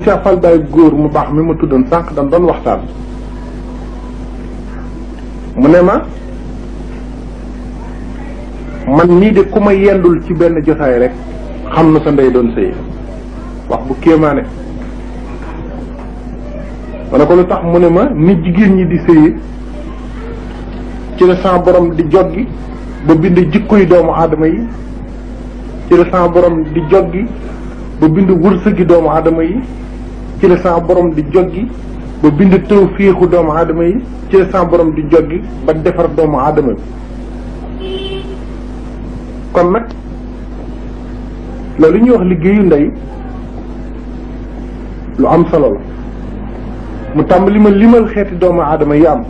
Cheikh Fall Baye góor mu baax mi ma tuddoon sànq dañ doon waxtaan mu ne ma man nii de ku ma yendul ci benn jotaay rek xam na sa ndey doon sëy wax bu kéemaane ma ne ko lu tax mu ne ma ni jigéen ñi di sëyi ci la sama borom di joggi ba bind jikkoy doomu aadama yi ci la sama borom di joggi ba bind wërsëgi doomu aadama yi ci la sama borom di joggi ba bind tawfiixu doomu aadama yi ci la sama borom di joggi ba defar doomu aadama bi kon nag loolu ñuy wax liggéeyu ndey lu am solo la mu tàmbali ma limal xeeti doomu aadama yi am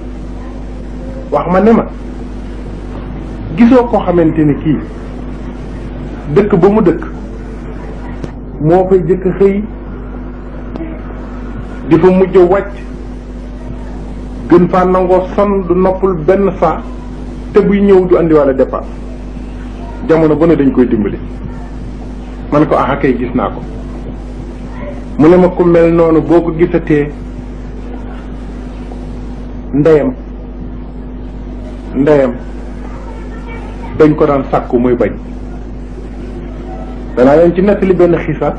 wax ma ne ma gisoo koo xamante ni kii dëkk ba mu dëkk moo fay jëkk xëy di fa mujj wàcc gën faa nangoo sonn du noppul benn saa te buy ñëw du andiwaale dépense jamono bu ne dañ koy dimbali ma ne ko ah kay gis naa ko mu ne ma ku mel noonu boo ko gisatee ndeyam dañ ko daan sàkku muy bañ danaa leen ci nettali benn xisa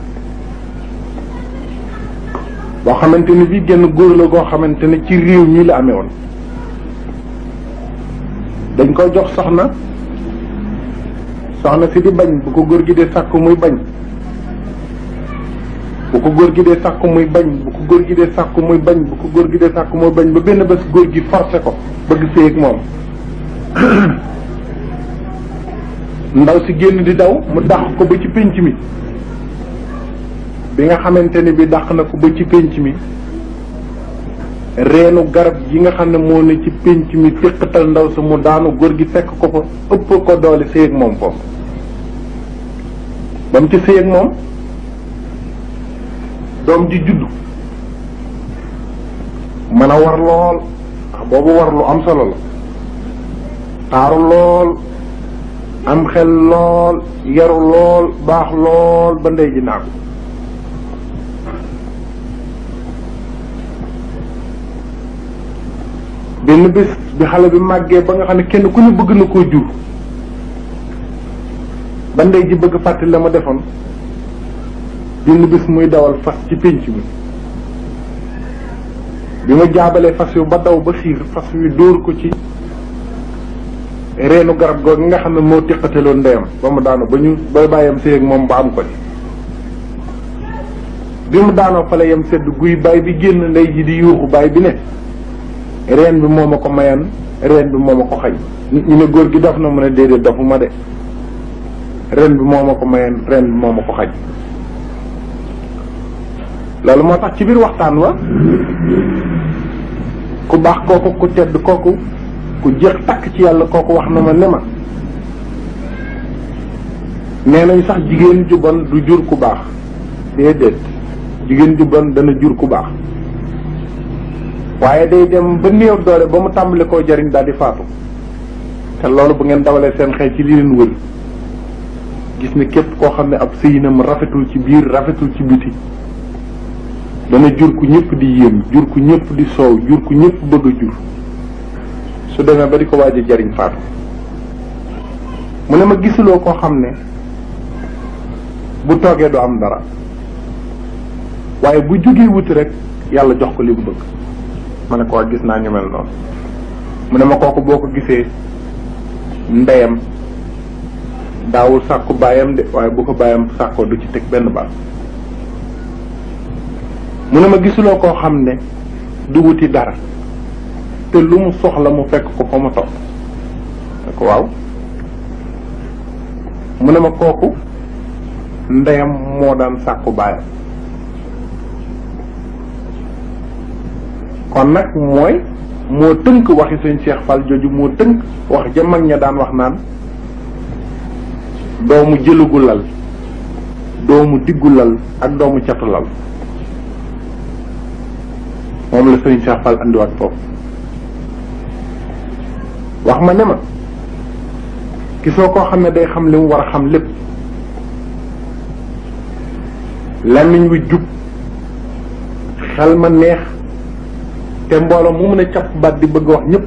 boo xamante ni bii genn góor la goo xamante ne ci réew mi la amee woon dañ ko jox soxna si di bañ bu ko góor gi dee sàkku muy bañ bu ko góor gi dee sàkku muy bañ bu ko góor gi dee sàkku muy bañ bu ko góor gi dee sàkku muy bañ ba benn bés góor gi forcé ko bëgg sëy ak moom ndaw si génn di daw mu dàq ko ba ci pénc mi bi nga xamante ni bi dàq na ko ba ci pénc mi reenu garab yi nga xam ne moo ne ci pénc mi téqatal ndaw sa mu daanu góor gi fekk ko fa ëpp ko doole sëy ak moom foofu ba mu ci sëy ak moom doom ji juddu mën a war lool boobu war lu am solo la taaru lool am xel lool yaru lool baax lool ba ndey ji naa ko benn bés bi xale bi màggee ba nga xam ne kenn ku ñu bëgg na koo jur ba ndey ji bëgg fàttali la ma defoon benn bés muy dawal fas ci pénc mi bi ma jaabalee fas yu ba daw ba xiir fas yu dóor ko ci reenu garab googu nga xam ne moo tiqateloon ndeyam ba mu daanu ba bàyyam sëy ak moom ba am ko ci bi mu daanoo fa la yem sedd guy baay bi génn ndey ji di yuuxu baay bi ne reen bi moo ma ko mayan reen bi moo ma ko xañ nit ñi ne góor gi dof na mu ne déedéet dofu ma de reen bi moo ma ko mayan reen bi moo ma ko xañ loolu moo tax ci biir waxtaan wa ku baax kooku ku tedd kooku ku jeex takk ci yàlla kooku wax na ma ne ma nee nañ sax jigéen ju bon du jur ku baax déedéet jigéen ju bon dana jur ku baax waaye day dem ba néew doole ba mu tàmbali koo jariñ daal di faatu te loolu bu ngeen dawalee seen xel ci li leen wër gis ne képp koo xam ne ab sëyinam rafetul ci biir rafetul ci biti dana jur ku ñëpp di yéem jur ku ñëpp di soow jur ku ñëpp bëgg a jur su demee ba di ko waaj a jariñ faatu mu ne ma gisuloo koo xam ne bu toogee du am dara waaye bu jógee wuti rek yàlla jox ko li mu bëgg ma ne ko gis naa ñu mel noonu mu ne ma kooku boo ko gisee ndeyam daawul sàkku baayam de waaye bu ko baayam sàkkoo du ci teg benn baat mu ne ma gisuloo koo xam ne du wuti dara te lu mu soxla mu fekk ko fa mu toog ne ko waaw mu ne ma kooku ndeyam moo daan sàkku baayam kon nag moo tënk waxi sëñ Cheikh Fall jooju moo tënk wax ja mag ña daan wax naan doomu jëlugu lal doomu diggu lal ak doomu catu lal moom la sëñ Cheikh Fall andiwaat foofu wax ma ne ma gisoo koo xam ne day xam li mu war a xam lépp làmmiñ wi jub xel ma neex te mbooloo mu mën a capp baat di bëgg wax ñëpp